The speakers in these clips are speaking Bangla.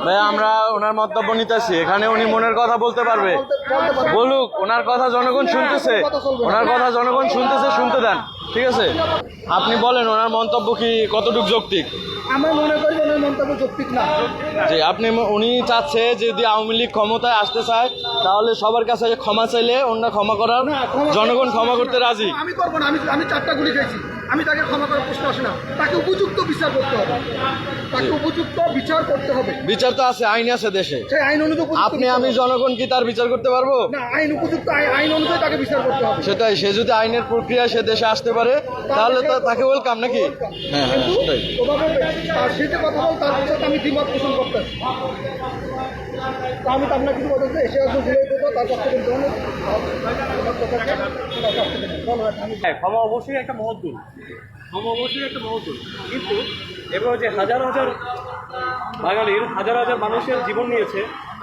ভাই আমরা ওনার মন্তব্য নিতেছি, এখানে উনি মনের কথা বলতে পারবে, বলুক, ওনার কথা জনগণ শুনতেছে, ওনার কথা জনগণ শুনতেছে, শুনতে দেন, ঠিক আছে? আপনি বলেন ওনার মন্তব্য কি কতটুকু যৌক্তিক? আমার মনে করি ওনার মন্তব্য যৌক্তিক না। যে উনি চাচ্ছে যে যদি আওয়ামী লীগ ক্ষমতায় আসতে চায় তাহলে সবার কাছে ক্ষমা চাইলে ওনারা ক্ষমা করার, জনগণ ক্ষমা করতে রাজি। আমি করবো না, আমি 4টা গুলি খেয়েছি, আমি তাকে ক্ষমা করার প্রশ্ন আসে না। তাকে উপযুক্ত বিচার করতে হবে, তাকে উপযুক্ত বিচার করতে হবে। বিচার তো আছে, আইন আছে দেশে, সেই আইন অনুযায়ী আপনি আমি জনগণ কি তার বিচার করতে পারবো না? আইন উপযুক্ত আইন অনুযায়ী তাকে বিচার করতে হবে। সেটাই, সে যদি আইনের প্রক্রিয়ায় সে দেশে আসতে পারে তাহলে তাকে ওয়েলকাম নাকি? হ্যাঁ হ্যাঁ সেটাই। ওভাবে তার সাথে কথা বল, তার সাথে আমি দ্বিমত পোষণ করতে, আমি তো আপনার কিছু কথা এসে আসবো ভুলে দেবো, তার পক্ষে ক্ষমা অবশ্যই একটা মহৎ গুণ, ক্ষমা অবশ্যই একটা মহৎ গুণ, কিন্তু এবার যে হাজার হাজার বাঙালির হাজার হাজার মানুষের জীবন নিয়েছে,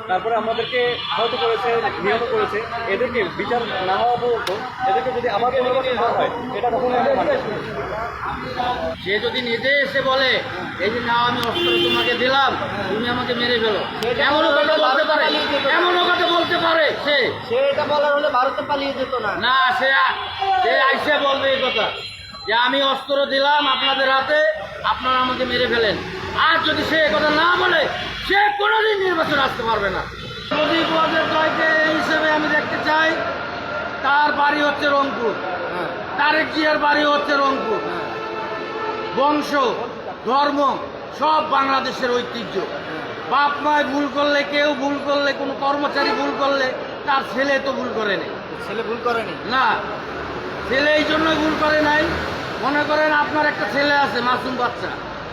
তারপরে আমাদেরকে আহত করেছে, নিহত করেছে, এদেরকে বিচার না হওয়া পর্যন্ত এদেরকে যদি আবার পুনর্বাসন করা হয়, এটা কখনো আমরা মানতে পারি না। সে যদি নিজে এসে বলে এই যে না আমি অস্ত্র তোমাকে দিলাম, তুমি আমাকে মেরে ফেলো, এমনও কথা বলতে পারে, এমনও কথা বলতে পারে, সে এটা বলার হলে ভারতে পালিয়ে যেত না। না, সে আইসে বলবে এই কথা যে আমি অস্ত্র দিলাম আপনাদের হাতে, আপনারা আমাকে মেরে ফেলেন। আর যদি সে কথা না বলে, সে কোনোদিন নির্বাচন আসতে পারবে না। যদি ওয়াজের জয়কে এই হিসেবে আমি দেখতে চাই, তার বাড়ি হচ্ছে রংপুর, তারেক জিয়ার বাড়ি হচ্ছে রংপুর, বংশ ধর্ম সব বাংলাদেশের ঐতিহ্য। বাপ মায় ভুল করলে, কেউ ভুল করলে, কোনো কর্মচারী ভুল করলে তার ছেলে তো ভুল করেনি। ছেলে ভুল করেনি না, ছেলে এই জন্যই ভুল করে নাই। মনে করেন আপনার একটা ছেলে আছে মাসুম বাচ্চা,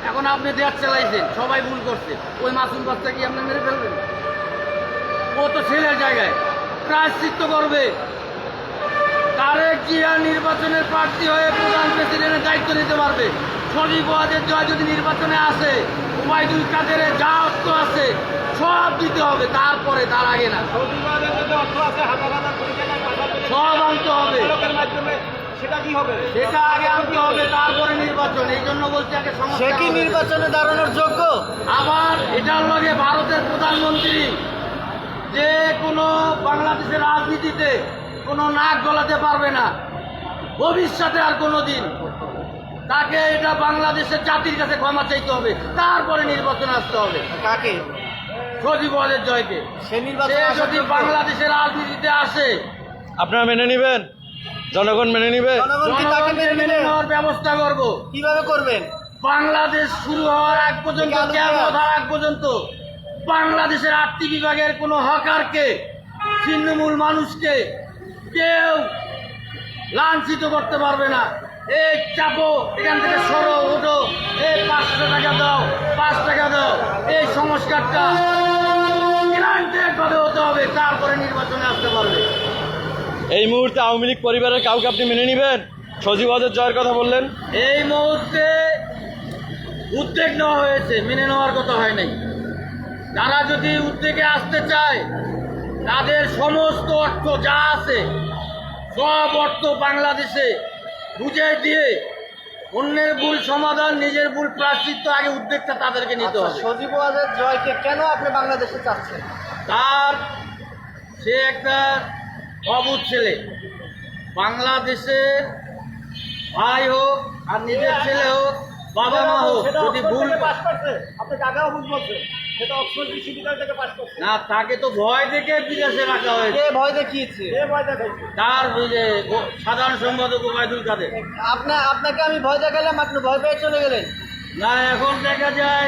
এখন আপনি দেশ চালাইছেন, সবাই ভুল করছে, ওই মাসুম বাচ্চা কি আপনি মেরে ফেলবেন? ও তো ছেলের জায়গায় প্রায়শ্চিত্ত করবে। তারেক জিয়া নির্বাচনের প্রার্থী হয়ে প্রধান প্রেসিডেন্টের দায়িত্ব নিতে পারবে। সজীব ওয়াজের জয় যদি নির্বাচনে আসে, ওবায়দুল কাদেরের যা অর্থ আছে সব দিতে হবে, তারপরে, তার আগে না। সব আনতে হবে, সেটা কি হবে? সেটা আগে আনতে হবে, তারপরে নির্বাচন। এই জন্য বলছি আগে সে কি নির্বাচনে দাঁড়ানোর যোগ্য? আবার এটার লগে ভারতের প্রধানমন্ত্রী যে কোনো বাংলাদেশের রাজনীতিতে কোনো নাক গলাতে পারবে না ভবিষ্যতে আর কোনো দিন। তাকে এটা বাংলাদেশের জাতির কাছে ক্ষমা চাইতে হবে, তারপরে নির্বাচন আসতে হবে। কাকে? সজীব ওয়াজের জয়কে। সে সে যদি বাংলাদেশের রাজনীতিতে আসে, আপনারা মেনে নিবেন? জনগণ মেনে নিবে? জনগণকে মেনে নেওয়ার ব্যবস্থা করব। কিভাবে করবেন? বাংলাদেশ শুরু হওয়ার আগ পর্যন্ত, কেমন হওয়ার আগ পর্যন্ত বাংলাদেশের 8টি বিভাগের কোনো হকারকে, ছিন্নমূল মানুষকে কেউ লাঞ্ছিত করতে পারবে না। এই চাপো, এখান থেকে সরো, ওঠো, এই 500 টাকা দাও, 5 টাকা দাও, এই সংস্কারটা ভাবে হতে হবে, তারপরে নির্বাচনে আসতে পারবে। এই মুহূর্তে আওয়ামী লীগ পরিবারের কাউকে আপনি মেনে নিবেন? সজীব ওয়াজের জয়ের কথা বললেন, এই মুহূর্তে উদ্যোগ নেওয়া হয়েছে, মেনে নেওয়ার কথা হয় নাই। তারা যদি উদ্যোগে আসতে চায়, তাদের সমস্ত অর্থ যা আছে সব অর্থ বাংলাদেশে বুঝিয়ে দিয়ে অন্যের ভুল সমাধান, নিজের ভুল প্রায়শ্চিত্ত, আগে উদ্যোগটা তাদেরকে নিতে হবে। সজীব ওয়াজের জয়কে কেন আপনি বাংলাদেশে চাচ্ছেন? তার সে একটা অবুঝ ছেলে, বাংলাদেশের ভাই হোক আর নিজের ছেলে হোক, বাবা মা হোক, যদি ভুল আপনাকে আগেও ভুল বলছে, সেটা অক্সফোর্ড বিশ্ববিদ্যালয় থেকে পাস করছে না, তাকে তো ভয় দেখে বিদেশে রাখা হয়েছে। কে ভয় দেখিয়েছে? এ ভয় দেখাইছে। তার ওই যে সাধারণ সম্পাদক ওবায়দুল কাদের। আপনাকে আমি ভয় দেখালাম, আপনি ভয় পেয়ে চলে গেলেন। না, এখন দেখা যায়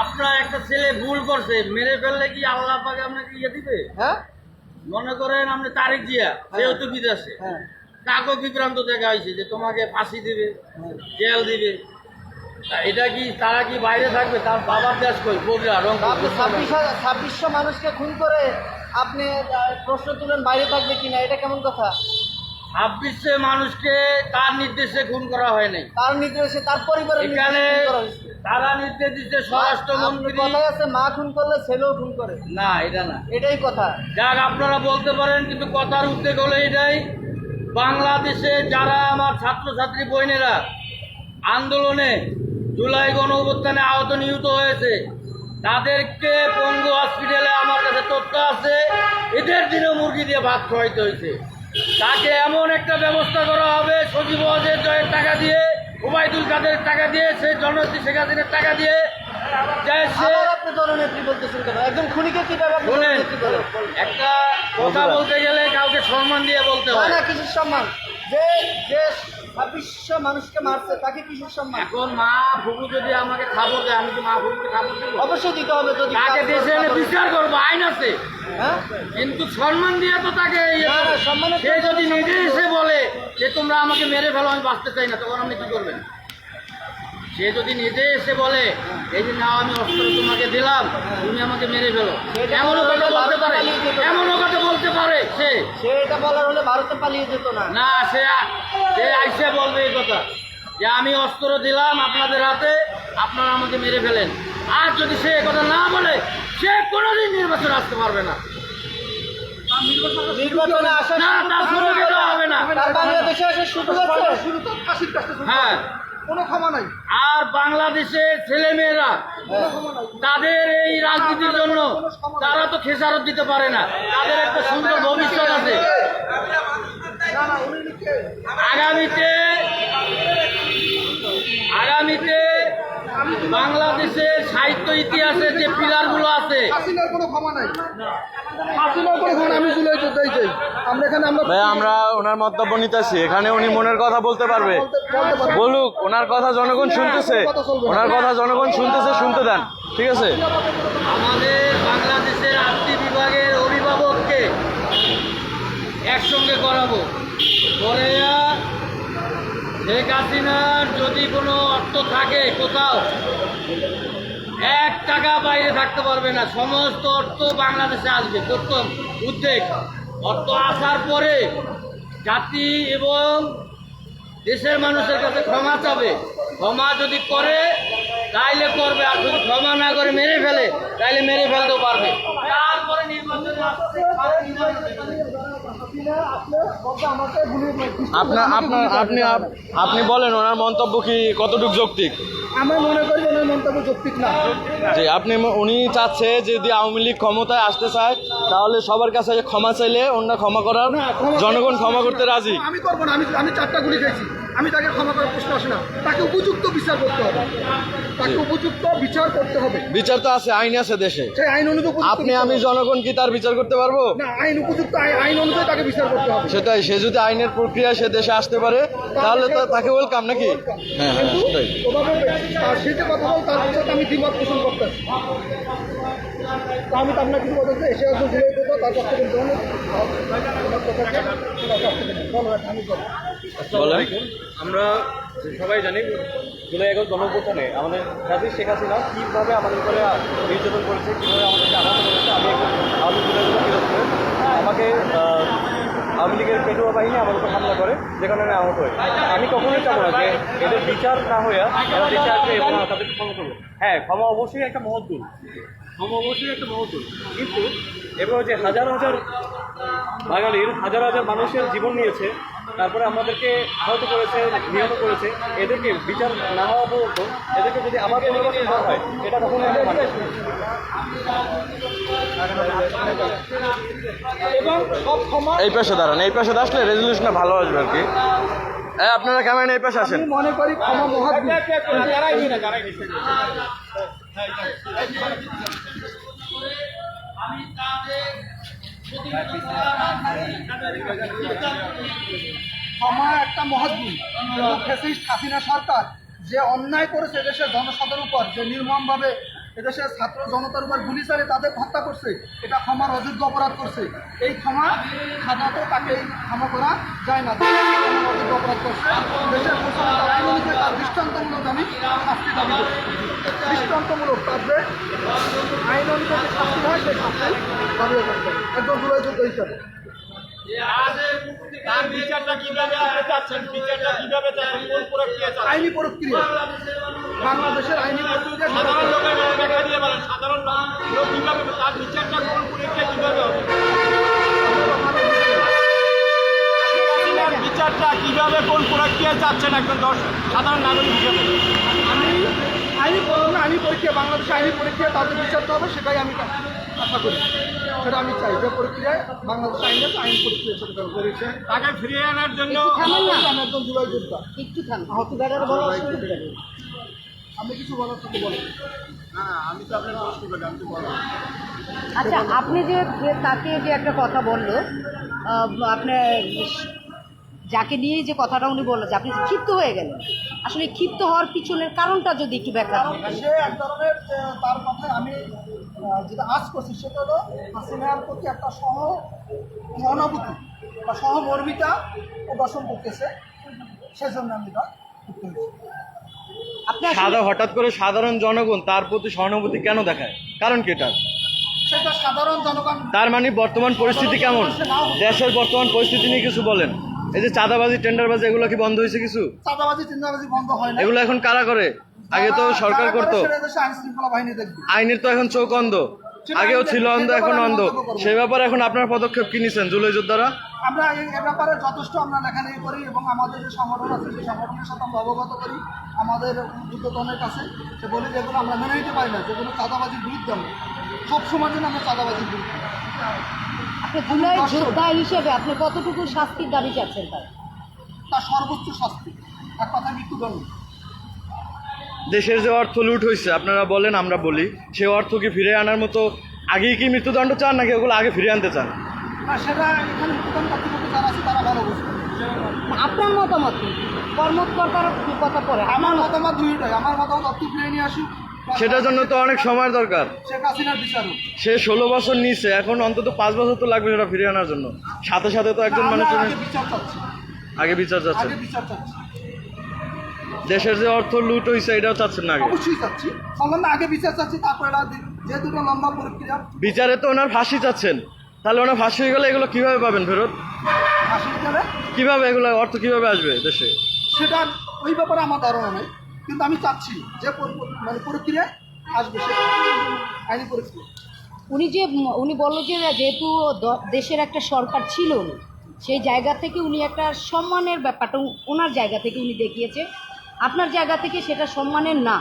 আপনার একটা ছেলে ভুল করছে, মেরে ফেললে কি আল্লাহ পাকে আপনাকে ইয়ে দিবে? হ্যাঁ, মনে করেন আপনি তারেক জিয়া, যেহেতু বিদেশে, হ্যাঁ, কাকও বিভ্রান্ত দেখা হয়েছে যে তোমাকে ফাঁসি দিবে, জেল দিবে। তা এটা কি, তারা কি বাইরে থাকবে? তার বাবার দেশ কই? বগুড়া, আপনি রংপুর। 2600 মানুষকে খুন করে আপনি প্রশ্ন তুলেন বাইরে থাকবে কিনা, এটা কেমন কথা? 2600 মানুষকে তার নির্দেশে খুন করা হয় নাই, তার নির্দেশে, তার পরিবারের এখানে নির্দেশে খুন করা হয়েছে। তারা নির্দেশ দিচ্ছে স্বরাষ্ট্রমন্ত্রী। কথাই আছে, মা খুন করলে ছেলেও খুন করে। না, এটা না, এটাই কথা। যাক আপনারা বলতে পারেন, কিন্তু কথার উদ্যোগ হলো এটাই, বাংলাদেশে যারা আমার ছাত্রছাত্রী বোনেরা আন্দোলনে জুলাই গণ অভ্যুত্থানে আহত নিহত হয়েছে, তাদেরকে পঙ্গু হসপিটালে আমার কাছে তথ্য আছে, ঈদের দিনে মুরগি দিয়ে ভাত খাওয়াইতে হয়েছে। তাকে এমন একটা ব্যবস্থা করা হবে, সজীব ওয়াজের জয়ের টাকা দিয়ে, ওবায়দুল কাদের টাকা দিয়ে, সেই জননেত্রী শেখ হাসিনার টাকা দিয়ে, যে সে আপনি জননেত্রী বলতেছেন কেন? একজন খুনিকে কিভাবে আপনি শোনেন, জননেত্রী বলেন? একটা কথা বলতে গেলে কাউকে সম্মান দিয়ে বলতে হয়। না কিসের সম্মান? যে যে 2600 মানুষকে মারছে তাকে কিসের সম্মান? এখন মা ফুবু যদি আমাকে খাবার দেয়, আমি কি মা ফুবুকে খাবার দেবো? অবশ্যই দিতে হবে। যদি তাকে কাজ দেশে এনে করে। বিচার করবো, আইন আছে, হ্যাঁ কিন্তু সম্মান দিয়ে তো তাকে না, না, সম্মানের সে যদি নিজে এসে বলে যে তোমরা আমাকে মেরে ফেলো, আমি বাঁচতে চাই না, তখন আপনি কি করবেন? সে যদি নিজে এসে বলে এই যে নাও আমি অস্ত্র তোমাকে দিলাম, তুমি আমাকে মেরে ফেলো, এমনও কথা বলতে পারে, এমনও কথা বলতে পারে সে সে এটা বলার হলে ভারতে পালিয়ে যেত না। না, সে আইসে বলবে এই কথা যে আমি অস্ত্র দিলাম আপনাদের হাতে, আপনারা আমাকে মেরে ফেলেন। আর যদি সে কথা না বলে, সে কোনোদিন নির্বাচন আসতে পারবে না। নির্বাচনে আসা না, তার সুযোগ দেওয়া হবে না। তার বাংলাদেশে আসা শুরু হচ্ছে, শুরু তো ফাঁসির কাছে শুরু। হ্যাঁ, কোনো ক্ষমা নাই। আর বাংলাদেশের ছেলেমেয়েরা তাদের এই রাজনীতির জন্য তারা তো খেসারত দিতে পারে না, তাদের একটা সুন্দর ভবিষ্যৎ আছে। না না উনি লিখে আগামীতে বাংলাদেশের সাহিত্য ইতিহাসের যে পিলারগুলো আছে, হাসিনার কোনো ক্ষমা নাই। হাসিনার কোনো ক্ষমা নাই। আমি জুলাই যোদ্ধাই চাই। আমরা এখানে ভাই আমরা ওনার মন্তব্য নিতেছি, এখানে উনি মনের কথা বলতে পারবে, বলুক। ওনার কথা জনগণ শুনতেছে, ওনার কথা জনগণ শুনতেছে, শুনতে দেন, ঠিক আছে? আমাদের বাংলাদেশের 8টি বিভাগের অভিভাবককে একসঙ্গে করাবো, করে শেখ হাসিনার যদি কোনো অর্থ থাকে কোথাও, 1 টাকা বাইরে থাকতে পারবে না, সমস্ত অর্থ বাংলাদেশে আসবে। প্রথম উদ্যোগ, অর্থ আসার পরে জাতি এবং দেশের মানুষের কাছে ক্ষমা চাবে। ক্ষমা যদি করে তাইলে করবে, আর যদি ক্ষমা না করে মেরে ফেলে তাইলে মেরে ফেলতেও পারবে। তারপরে নির্বাচনে আসছে। আপনি বলেন ওনার মন্তব্য কি কতটুকু যৌক্তিক? আমি মনে করি ওনার মন্তব্য যৌক্তিক না। যে উনি চাচ্ছে যে যদি আওয়ামী লীগ ক্ষমতায় আসতে চায় তাহলে সবার কাছে ক্ষমা চাইলে অন্য ক্ষমা করার, জনগণ ক্ষমা করতে রাজি। আমি করবো না। আমি 4টা গুলি খেয়েছি। আমি তাকে ক্ষমা করার প্রশ্ন আসে না। তাকে উপযুক্ত বিচার করতে হবে। তাকে উপযুক্ত বিচার করতে হবে। বিচার তো আছে, আইন আছে দেশে। সেই আইন অনুযায়ী উপযুক্ত আপনি বিচার আমি হবে। জনগণ কি তার বিচার করতে পারবো? না, আইন উপযুক্ত আইন অনুযায়ী তাকে বিচার করতে হবে। সেটাই, সে যদি আইনের প্রক্রিয়া সে দেশে আসতে পারে তাহলে তো তাকে ওয়েলকাম নাকি? হ্যাঁ হ্যাঁ কিন্তু সেটাই। ওভাবে আর সে যে কথা বল তার সাথে আমি দ্বিমত পোষণ করতেছি। তো আমি তো আপনার কিছু কথা এসে আসবো জুলাই দেবো, তার কাছ থেকে ধন্যবাদ। আমি করবো। বলেন। আমরা সবাই জানি জুলাই 11 গণঅভ্যুত্থানে আমাদের জাতির শেখ হাসিনা কীভাবে আমাদের উপরে নির্যাতন করেছে, কীভাবে আমাদেরকে আঘাত করেছে। আমি একজন আওয়ামী লীগের বিরোধ করে আমাকে আওয়ামী লীগের পেটুয়া বাহিনী আমার উপর হামলা করে, যেখানে আমি আহত হই। আমি কখনোই চাবো না যে এদের বিচার না হইয়া এরা দেশে আসবে এবং তাদেরকে ক্ষমা করবো। হ্যাঁ, ক্ষমা অবশ্যই একটা মহৎ গুণ, ক্ষমা অবশ্যই একটা মহৎ গুণ, কিন্তু এবার যে হাজার হাজার বাঙালির হাজার হাজার মানুষের জীবন নিয়েছে, তারপরে আমাদেরকে আহত করেছে, নিহত করেছে, এদেরকে বিচার না হওয়া পর্যন্ত এদেরকে যদি আবার নির্বাচন না হয়, এটা কখনো আমরা মানি না। এবং সব ক্ষমা এই পাশে দাঁড়ান, এই পাশে আসলে রেজলিউশনটা ভালো আসবে আর কি। আপনারা কেমন এই পাশে আসেন? আমি মনে করি ক্ষমা মহৎ গুণ। ক্ষমা একটা মহৎ গুণ। কিন্তু ফ্যাসিস্ট হাসিনা সরকার যে অন্যায় করেছে দেশের জনসাধারণের উপর, যে নির্মমভাবে এদেশের ছাত্র জনতার উপর গুলি চালিয়ে তাদের হত্যা করছে, এটা ক্ষমার অযোগ্য অপরাধ করছে। এই ক্ষমা সাধারণত তাকে ক্ষমা করা যায় না। অযোগ্য অপরাধ করছে, দেশের প্রচলিত আইন অনুযায়ী তার দৃষ্টান্তমূলক আমি শাস্তি দাবি করছি। দৃষ্টান্তমূলক তার যে আইন অনুযায়ী যে শাস্তি হয় সেই শাস্তি দাবি করতে হবে একজন জুলাই যোদ্ধা হিসাবে। আইনি প্রক্রিয়া, বাংলাদেশের আইনি প্রক্রিয়া বিচারটা কিভাবে কোন প্রক্রিয়া চাচ্ছেন একজন সাধারণ নাগরিক হিসেবে? আমি আইনি পরীক্ষা, বাংলাদেশে আইনি পরীক্ষা তাদের বিচারতে হবে, সেটাই আমি আশা করি, সেটা আমি চাই যে প্রক্রিয়ায় বাংলাদেশ আইন প্রক্রিয়া সেটা করেছে। তাকে ফিরিয়ে আনার জন্য আমি একজন জুলাই যোদ্ধা, একটু থাম। আমি কিছু বলার সাথে বলেন। আচ্ছা, আপনি যে তাকে যে একটা কথা বললো, আপনার যাকে নিয়ে যে কথাটা উনি বললো যে আপনি ক্ষিপ্ত হয়ে গেলেন, আসলে ক্ষিপ্ত হওয়ার পিছনের কারণটা যদি একটু ব্যাখ্যা করেন। সে এক ধরনের তার কথায় আমি যেটা আজ করছি সেটা হলো হাসিনার প্রতি একটা সহানুভূতি বা সহমর্মিতা প্রদর্শন করতেছে, সেজন্য আমি এটা করতে হয়েছি। আপনি আসলে হঠাৎ করে সাধারণ জনগণ তার প্রতি সহানুভূতি কেন দেখায়, কারণ কি এটার? সেটা সাধারণ জনগণ, তার মানে বর্তমান পরিস্থিতি কেমন, দেশের বর্তমান পরিস্থিতি নিয়ে কিছু বলেন। এই যে চাঁদাবাজি, টেন্ডারবাজি, এগুলো কি বন্ধ হয়েছে কিছু? চাঁদাবাজি চিন্তাবাজি বন্ধ হয় না, এগুলো এখন কারা করে? আগে তো সরকার করতো। আইন শৃঙ্খলা বাহিনী দেখবে। আইনের তো এখন চোখ অন্ধ, আগেও ছিল অন্ধ, এখন অন্ধ। সেই ব্যাপারে এখন আপনার পদক্ষেপ কি নিছেন জুলাই যোদ্ধারা? আমরা এ ব্যাপারে যথেষ্ট আমরা লেখালেখি করি এবং আমাদের যে সংগঠন আছে সেই সংগঠনের সাথে আমরা অবগত করি আমাদের উদ্যোতনের কাছে, সে বলি যেগুলো আমরা মেনে নিতে পারি না, যেগুলো চাঁদাবাজির বিরুদ্ধে আমরা সবসময়ের জন্য আমরা চাঁদাবাজির বিরুদ্ধে। আপনি জুলাই যোদ্ধা হিসেবে আপনি কতটুকু শাস্তির দাবি চাচ্ছেন তার সর্বোচ্চ শাস্তি, এক কথা মৃত্যুদণ্ড। দেশের যে অর্থ লুট হয়েছে, আপনারা বলেন আমরা বলি, সেই অর্থ কি ফিরে আনার মতো আগেই কি মৃত্যুদণ্ড চান, নাকি ওগুলো আগে ফিরে আনতে চান? না, সেটা এখানে মৃত্যুদণ্ড কর্তৃপক্ষ যারা আছে তারা ভালো বুঝবে। আপনার মতামত কি? কর্মকর্তার কথা পরে আমার মতামত দুইটাই, আমার মতামত অর্থ ফিরে নিয়ে আসুক, সেটার জন্য তো অনেক সময় দরকার। শেখ হাসিনার বিচারক। সে 16 বছর নিয়েছে, এখন অন্তত 5 বছর তো লাগবে সেটা ফিরে আনার জন্য। সাথে সাথে তো একজন আমরা মানুষের আগে বিচার চাচ্ছি, আগে বিচার চাচ্ছেন। আগে বিচার চাচ্ছি, দেশের যে অর্থ লুট হয়েছে এটাও চাচ্ছেন না আগে? অবশ্যই চাচ্ছি, বললাম না আগে বিচার চাচ্ছি, তারপর এটা যে দুটো লম্বা প্রক্রিয়া। বিচারে তো ওনার ফাঁসি চাচ্ছেন, তাহলে ওনার ফাঁসি হয়ে গেলে এগুলো কিভাবে পাবেন ফেরত? ফাঁসির গেলে কিভাবে এগুলো অর্থ কিভাবে আসবে দেশে? সেটা ওই ব্যাপারে আমার ধারণা নেই, কিন্তু আমি চাচ্ছি যে মানে প্রক্রিয়ায় আসবে, সেটা আইনি প্রক্রিয়া। উনি বললো যে যেহেতু দেশের একটা সরকার ছিল উনি, সেই জায়গা থেকে উনি একটা সম্মানের ব্যাপারটা ওনার জায়গা থেকে উনি দেখিয়েছে, আপনার জায়গা থেকে সেটা সম্মানের না।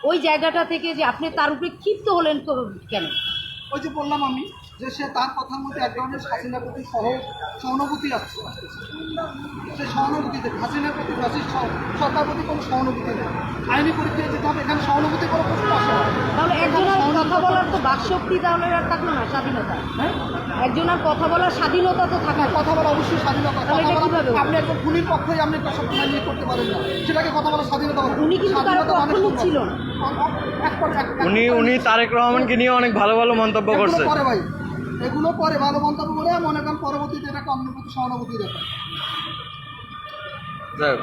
ওই জায়গাটা থেকে যে আপনি তার উপরে ক্ষিপ্ত হলেন তো কেন? ওই যে বললাম আমি যে সে তার কথার মধ্যে এক ধরনের হাসিনার প্রতি সহানুভূতি আসছে, সেই সহানুভূতিতে হাসিনার প্রতি সরকার প্রতি কোনো সহানুভূতি নেই। আইনি পরীক্ষায় যেতে হবে, এখানে সহানুভূতি কোনো প্রশ্ন আসে না। তাহলে একজনের কথা বলার তো বাকশক্তি তাহলে আর থাকলো না, স্বাধীনতা। হ্যাঁ, একজনের কথা বলার স্বাধীনতা তো থাকার কথা বলা অবশ্যই স্বাধীনতা। তাহলে এটা কথা বলা, কিভাবে? আপনি একজন খুনির পক্ষেই আপনি সব নিয়ে করতে পারেন না, সেটাকে কথা বলার স্বাধীনতা বলে। উনি কিন্তু তার স্বাধীনতা মানে পক্ষে ছিল না। উনি তারেক রহমানকে নিয়ে অনেক ভালো ভালো মন্তব্য করছে। পরে ভাই এগুলো পরে ভালো মন্তব্য করে মনে করেন পরবর্তীতে এটাকে অন্য প্রতি সহানুভূতি দেখায়। যাই হোক।